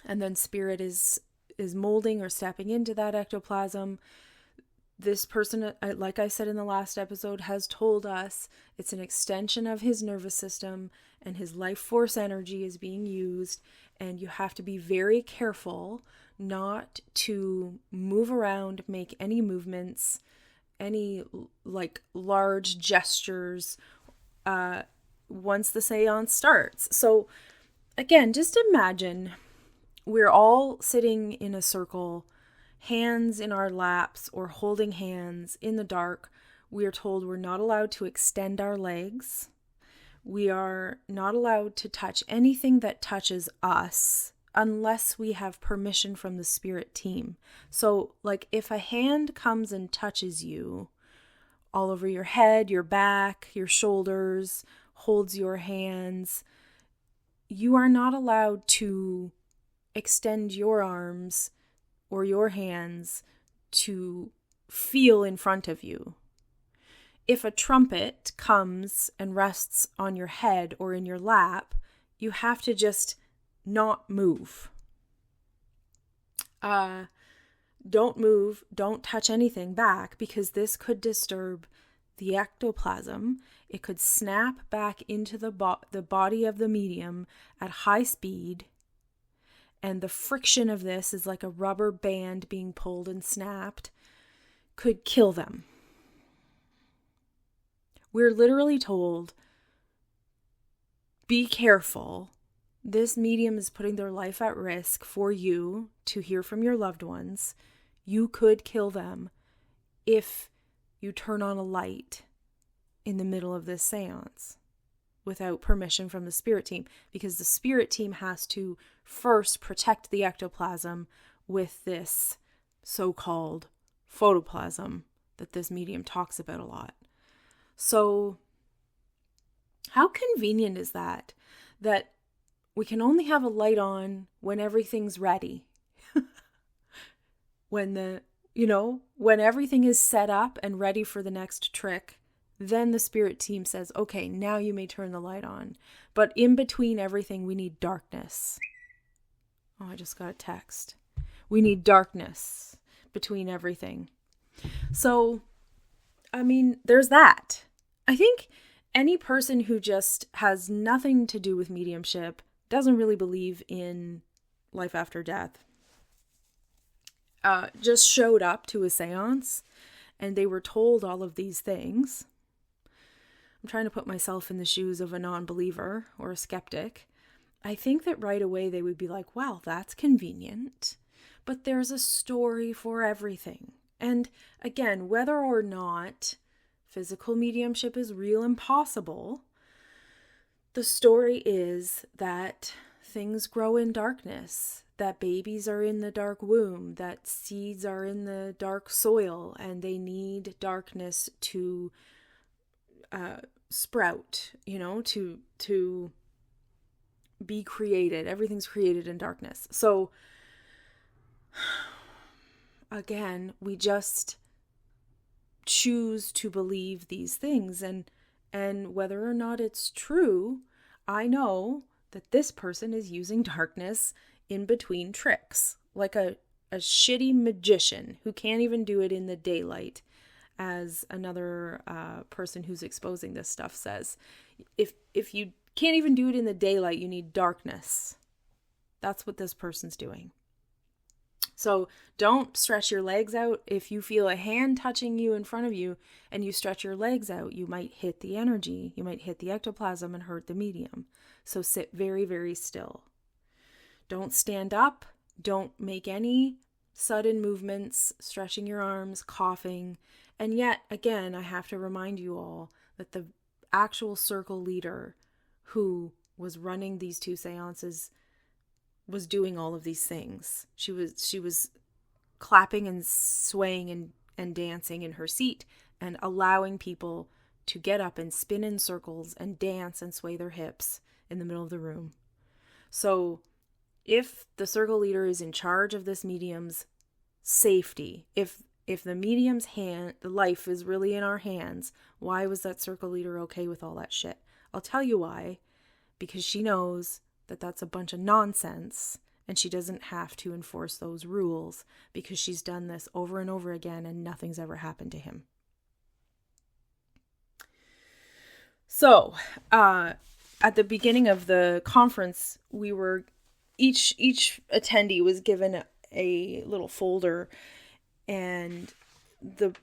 Speaker 1: and then spirit is molding or stepping into that ectoplasm, this person, like I said in the last episode, has told us it's an extension of his nervous system, and his life force energy is being used, and you have to be very careful not to move around, make any movements, any like large gestures once the seance starts. So again, just imagine we're all sitting in a circle, hands in our laps or holding hands in the dark. We are told we're not allowed to extend our legs. We are not allowed to touch anything that touches us unless we have permission from the spirit team. So, like, if a hand comes and touches you all over your head, your back, your shoulders, holds your hands, you are not allowed to extend your arms or your hands to feel in front of you. If a trumpet comes and rests on your head or in your lap, you have to just not move. Don't move, don't touch anything back, because this could disturb the ectoplasm. It could snap back into the body of the medium at high speed, and the friction of this is like a rubber band being pulled and snapped, could kill them. We're literally told, be careful. This medium is putting their life at risk for you to hear from your loved ones. You could kill them if you turn on a light in the middle of this seance without permission from the spirit team, because the spirit team has to first protect the ectoplasm with this so-called photoplasm that this medium talks about a lot. So how convenient is that we can only have a light on when everything's ready? When everything is set up and ready for the next trick, then the spirit team says, okay, now you may turn the light on. But in between everything, we need darkness. Oh, I just got a text. We need darkness between everything. So, there's that. I think any person who just has nothing to do with mediumship, doesn't really believe in life after death, just showed up to a seance and they were told all of these things. I'm trying to put myself in the shoes of a non-believer or a skeptic. I think that right away they would be like, wow, that's convenient. But there's a story for everything. And again, whether or not physical mediumship is real and possible, the story is that things grow in darkness, that babies are in the dark womb, that seeds are in the dark soil, and they need darkness to sprout, to be created. Everything's created in darkness. So, again, we just choose to believe these things, and whether or not it's true, I know that this person is using darkness in between tricks, like a shitty magician who can't even do it in the daylight, as another person who's exposing this stuff says. If you can't even do it in the daylight, you need darkness. That's what this person's doing. So don't stretch your legs out. If you feel a hand touching you in front of you and you stretch your legs out, you might hit the energy. You might hit the ectoplasm and hurt the medium. So sit very, very still. Don't stand up. Don't make any sudden movements, stretching your arms, coughing. And yet, again, I have to remind you all that the actual circle leader who was running these 2 seances was doing all of these things. She was clapping and swaying and dancing in her seat and allowing people to get up and spin in circles and dance and sway their hips in the middle of the room. So if the circle leader is in charge of this medium's safety, if the medium's the life is really in our hands, why was that circle leader okay with all that shit? I'll tell you why. Because she knows that that's a bunch of nonsense, and she doesn't have to enforce those rules because she's done this over and over again and nothing's ever happened to him. So, at the beginning of the conference, we were each attendee was given a little folder, and the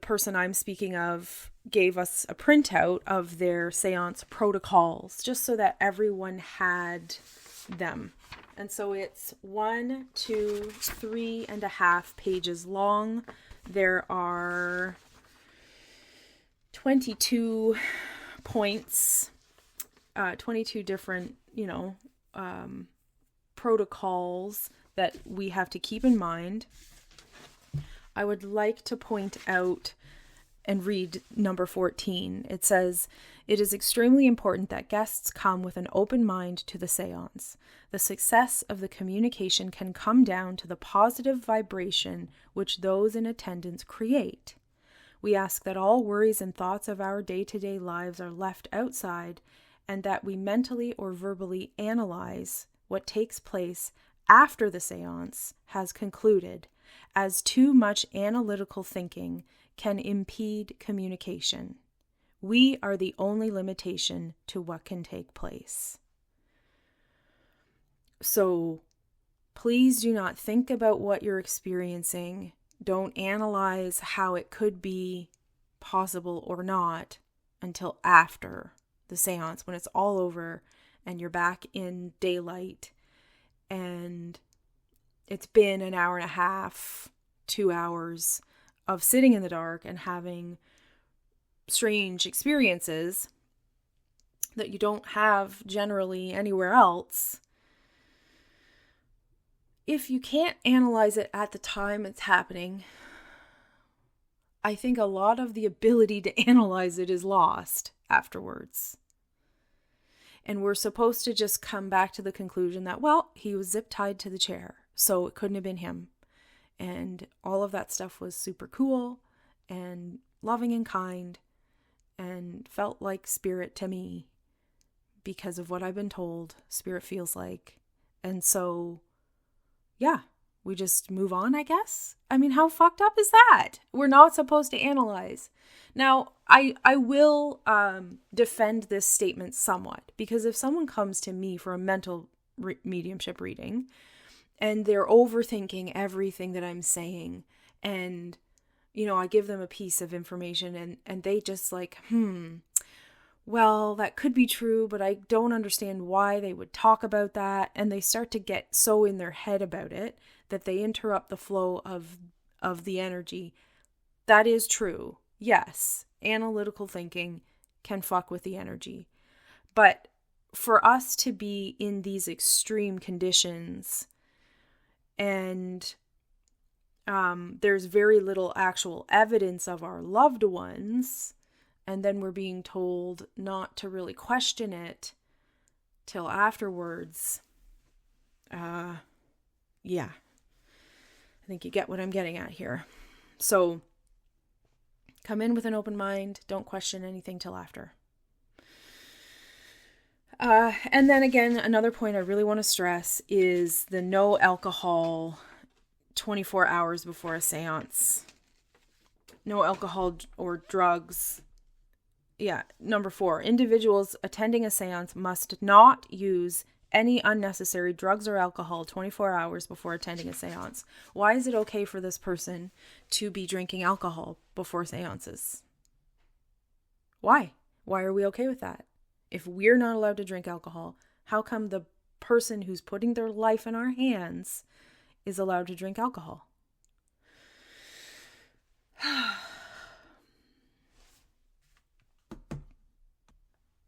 Speaker 1: person I'm speaking of gave us a printout of their seance protocols, just so that everyone had them. And so it's 1, 2, 3.5 pages long. There are 22 points, 22 different, protocols that we have to keep in mind. I would like to point out and read number 14. It says, "It is extremely important that guests come with an open mind to the seance. The success of the communication can come down to the positive vibration which those in attendance create. We ask that all worries and thoughts of our day-to-day lives are left outside, and that we mentally or verbally analyze what takes place after the seance has concluded, as too much analytical thinking can impede communication. We are the only limitation to what can take place." So please do not think about what you're experiencing. Don't analyze how it could be possible or not until after the seance, when it's all over and you're back in daylight and it's been an hour and a half, 2 hours of sitting in the dark and having strange experiences that you don't have generally anywhere else. If you can't analyze it at the time it's happening, I think a lot of the ability to analyze it is lost afterwards. And we're supposed to just come back to the conclusion that, well, he was zip-tied to the chair, so it couldn't have been him. And all of that stuff was super cool and loving and kind and felt like spirit to me because of what I've been told spirit feels like. And so, yeah, we just move on, I guess. I mean, how fucked up is that? We're not supposed to analyze. Now, I will defend this statement somewhat, because if someone comes to me for a mental mediumship reading and they're overthinking everything that I'm saying, and, I give them a piece of information and they just like, well, that could be true, but I don't understand why they would talk about that. And they start to get so in their head about it that they interrupt the flow of the energy. That is true. Yes, analytical thinking can fuck with the energy. But for us to be in these extreme conditions and there's very little actual evidence of our loved ones, and then we're being told not to really question it till afterwards. Yeah. I think you get what I'm getting at here. So come in with an open mind. Don't question anything till after. And then again, another point I really want to stress is the no alcohol 24 hours before a seance. No alcohol or drugs. Yeah, number 4, individuals attending a seance must not use any unnecessary drugs or alcohol 24 hours before attending a seance. Why is it okay for this person to be drinking alcohol before seances? Why? Why are we okay with that? If we're not allowed to drink alcohol, how come the person who's putting their life in our hands is allowed to drink alcohol?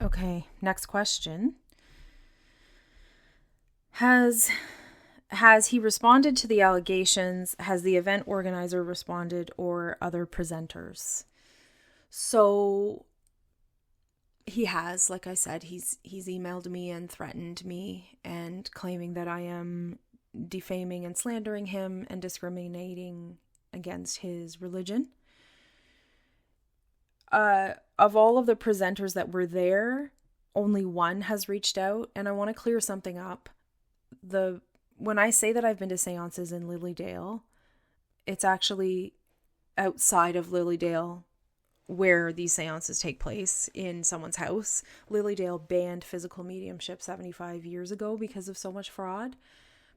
Speaker 1: Okay, next question. Has he responded to the allegations? Has the event organizer responded, or other presenters? So he has, like I said, he's emailed me and threatened me and claiming that I am defaming and slandering him and discriminating against his religion. Of all of the presenters that were there, only one has reached out, and I want to clear something up. When I say that I've been to seances in Lilydale, it's actually outside of Lilydale where these seances take place, in someone's house. Lilydale banned physical mediumship 75 years ago because of so much fraud,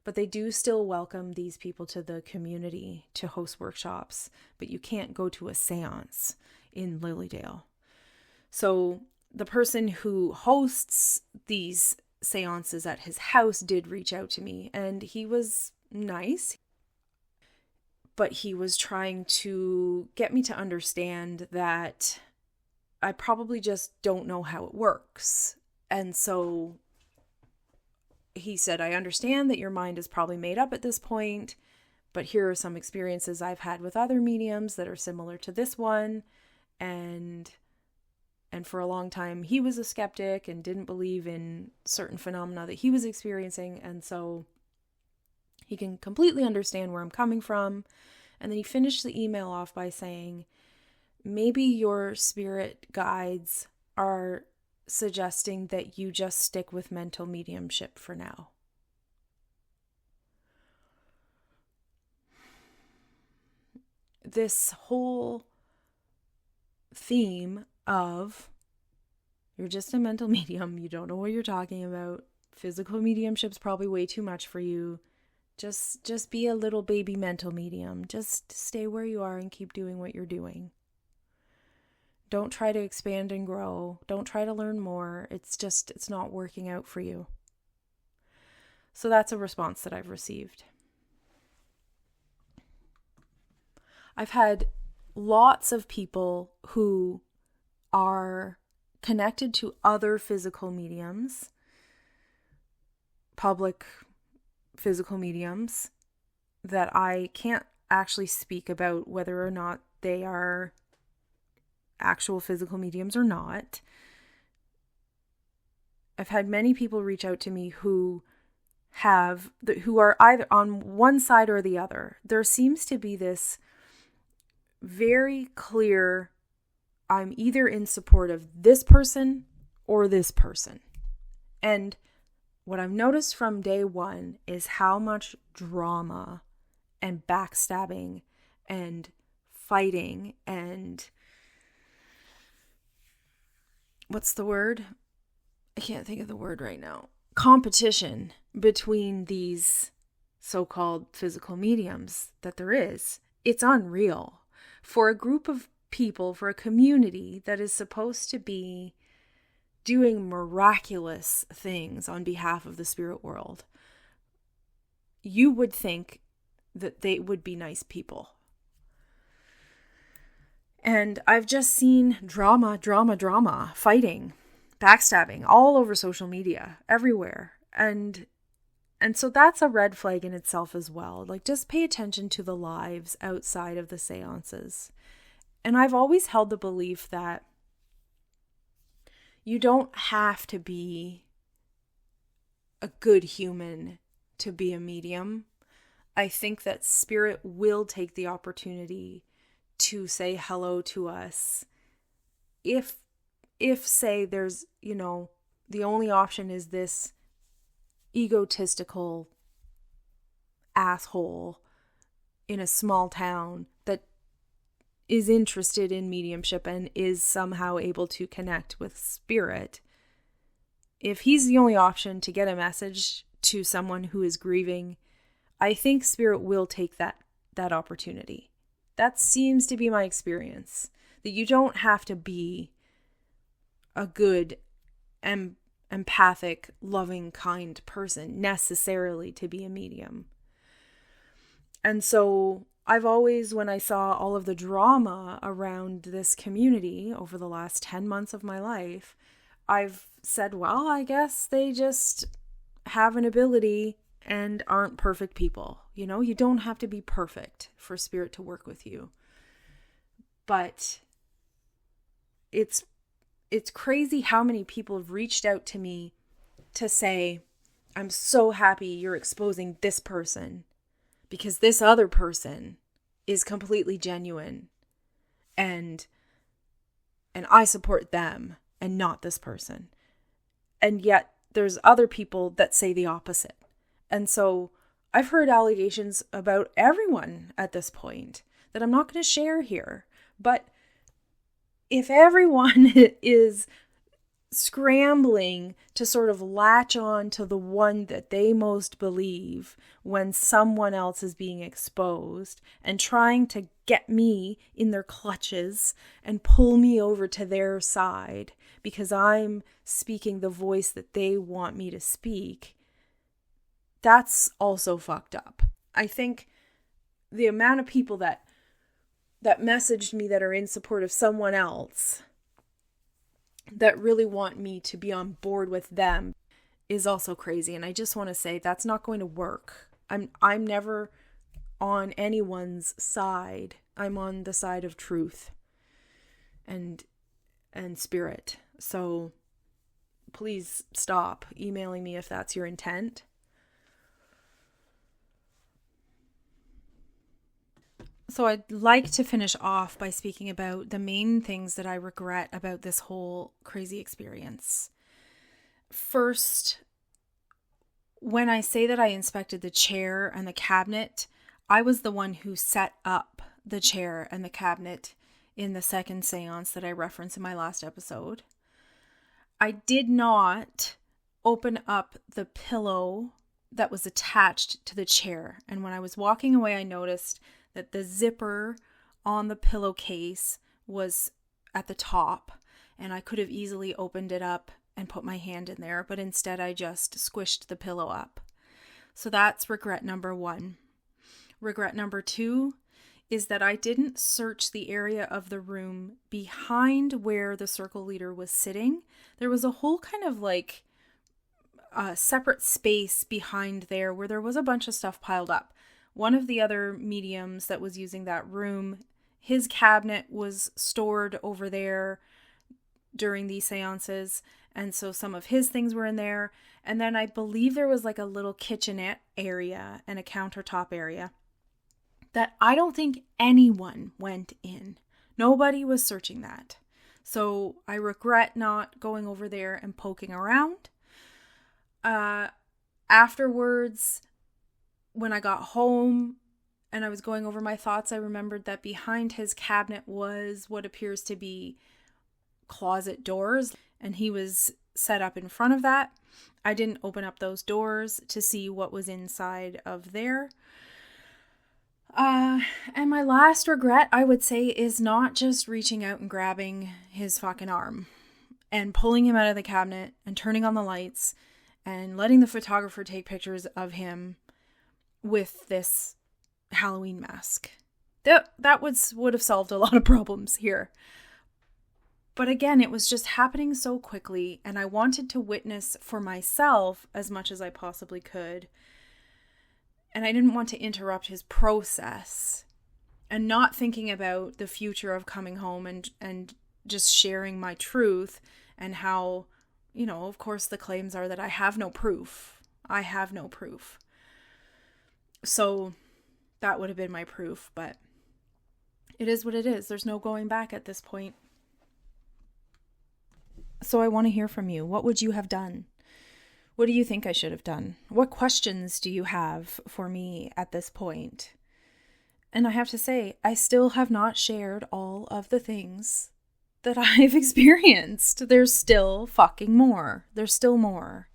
Speaker 1: but they do still welcome these people to the community to host workshops, but you can't go to a seance in Lilydale. So the person who hosts these seances at his house did reach out to me, and he was nice, but he was trying to get me to understand that I probably just don't know how it works. And so he said, I understand that your mind is probably made up at this point, but here are some experiences I've had with other mediums that are similar to this one. And for a long time, he was a skeptic and didn't believe in certain phenomena that he was experiencing. And so he can completely understand where I'm coming from. And then he finished the email off by saying, maybe your spirit guides are suggesting that you just stick with mental mediumship for now. This whole theme of you're just a mental medium, you don't know what you're talking about, physical mediumship's probably way too much for you, just be a little baby mental medium, just stay where you are and keep doing what you're doing. Don't try to expand and grow, don't try to learn more, it's not working out for you. So that's a response that I've received. I've had lots of people who are connected to other physical mediums, public physical mediums, that I can't actually speak about whether or not they are actual physical mediums or not. I've had many people reach out to me who are either on one side or the other. There seems to be this very clear, I'm either in support of this person or this person. And what I've noticed from day one is how much drama and backstabbing and fighting and what's the word? I can't think of the word right now. Competition between these so-called physical mediums that there is. It's unreal. For a group of people, for a community that is supposed to be doing miraculous things on behalf of the spirit world, you would think that they would be nice people. And I've just seen drama, fighting, backstabbing all over social media, everywhere. And so that's a red flag in itself as well. Like, just pay attention to the lives outside of the seances. And I've always held the belief that you don't have to be a good human to be a medium. I think that spirit will take the opportunity to say hello to us. If say there's, the only option is this egotistical asshole in a small town that is interested in mediumship and is somehow able to connect with spirit. If he's the only option to get a message to someone who is grieving, I think spirit will take that opportunity. That seems to be my experience. That you don't have to be a good empathic, loving, kind person necessarily to be a medium. And so I've always, when I saw all of the drama around this community over the last 10 months of my life, I've said, well, I guess they just have an ability and aren't perfect people. You know, you don't have to be perfect for spirit to work with you. But it's crazy how many people have reached out to me to say, I'm so happy you're exposing this person because this other person is completely genuine and I support them and not this person. And yet there's other people that say the opposite. And so I've heard allegations about everyone at this point that I'm not going to share here. But if everyone is scrambling to sort of latch on to the one that they most believe when someone else is being exposed and trying to get me in their clutches and pull me over to their side because I'm speaking the voice that they want me to speak, that's also fucked up. I think the amount of people that messaged me that are in support of someone else that really want me to be on board with them is also crazy. And I just want to say that's not going to work. I'm never on anyone's side. I'm on the side of truth and spirit. So please stop emailing me if that's your intent. So I'd like to finish off by speaking about the main things that I regret about this whole crazy experience. First, when I say that I inspected the chair and the cabinet, I was the one who set up the chair and the cabinet in the second seance that I referenced in my last episode. I did not open up the pillow that was attached to the chair. And when I was walking away, I noticed that the zipper on the pillowcase was at the top, and I could have easily opened it up and put my hand in there, but instead I just squished the pillow up. So that's regret number 1. Regret number 2 is that I didn't search the area of the room behind where the circle leader was sitting. There was a whole kind of like separate space behind there where there was a bunch of stuff piled up. One of the other mediums that was using that room, his cabinet was stored over there during these seances. And so some of his things were in there. And then I believe there was like a little kitchenette area and a countertop area that I don't think anyone went in. Nobody was searching that. So I regret not going over there and poking around. Afterwards, when I got home and I was going over my thoughts, I remembered that behind his cabinet was what appears to be closet doors, and he was set up in front of that. I didn't open up those doors to see what was inside of there. And my last regret, I would say, is not just reaching out and grabbing his fucking arm and pulling him out of the cabinet and turning on the lights and letting the photographer take pictures of him with this Halloween mask. That would have solved a lot of problems here. But again, it was just happening so quickly, and I wanted to witness for myself as much as I possibly could. And I didn't want to interrupt his process and not thinking about the future of coming home and just sharing my truth and how, you know, of course the claims are that I have no proof. I have no proof. So that would have been my proof, but it is what it is. There's no going back at this point. So I want to hear from you. What would you have done? What do you think I should have done? What questions do you have for me at this point? And I have to say, I still have not shared all of the things that I've experienced. There's still fucking more. There's still more.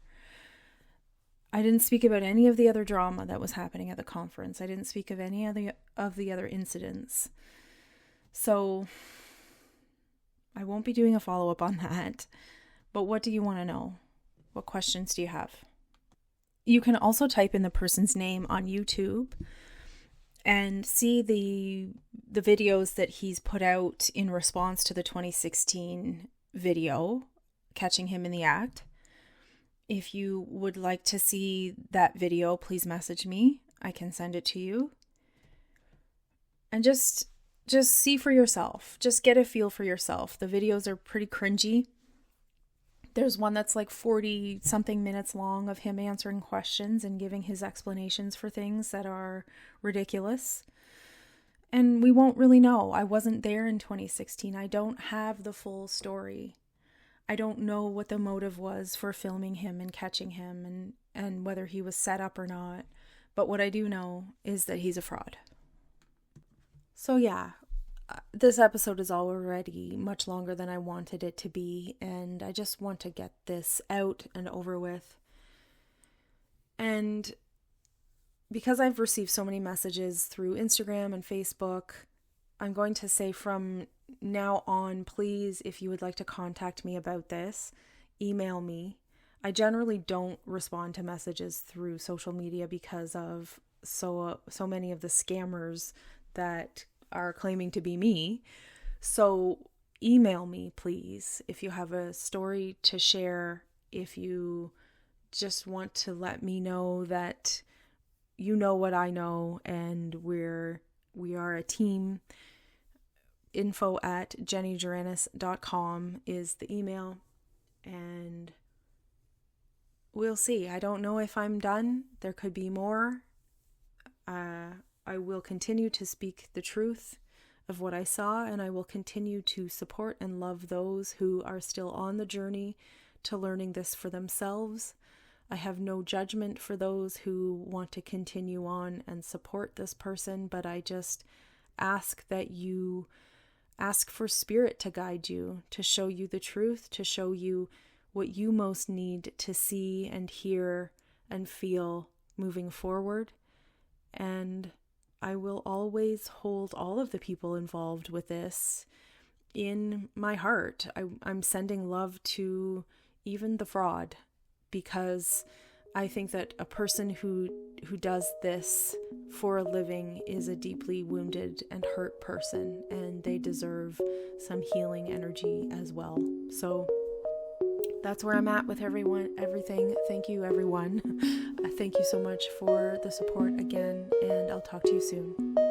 Speaker 1: I didn't speak about any of the other drama that was happening at the conference. I didn't speak of any of the other incidents. So I won't be doing a follow-up on that. But what do you want to know? What questions do you have? You can also type in the person's name on YouTube and see the videos that he's put out in response to the 2016 video, catching him in the act. If you would like to see that video, please message me. I can send it to you. And just see for yourself. Just get a feel for yourself. The videos are pretty cringy. There's one that's like 40 something minutes long of him answering questions and giving his explanations for things that are ridiculous. And we won't really know. I wasn't there in 2016. I don't have the full story. I don't know what the motive was for filming him and catching him and whether he was set up or not. But what I do know is that he's a fraud. So yeah, this episode is already much longer than I wanted it to be, and I just want to get this out and over with. And because I've received so many messages through Instagram and Facebook, I'm going to say from now on, please, if you would like to contact me about this, email me. I generally don't respond to messages through social media because of so many of the scammers that are claiming to be me. So email me, please, if you have a story to share, if you just want to let me know that you know what I know and we are a team. info@jennyjuranis.com is the email, and we'll see. I don't know if I'm done. There could be more. I will continue to speak the truth of what I saw, and I will continue to support and love those who are still on the journey to learning this for themselves. I have no judgment for those who want to continue on and support this person, but I just ask that you ask for spirit to guide you, to show you the truth, to show you what you most need to see and hear and feel moving forward. And I will always hold all of the people involved with this in my heart. I'm sending love to even the fraud, because I think that a person who does this for a living is a deeply wounded and hurt person, and they deserve some healing energy as well. So that's where I'm at with everything. Thank you, everyone. Thank you so much for the support again, and I'll talk to you soon.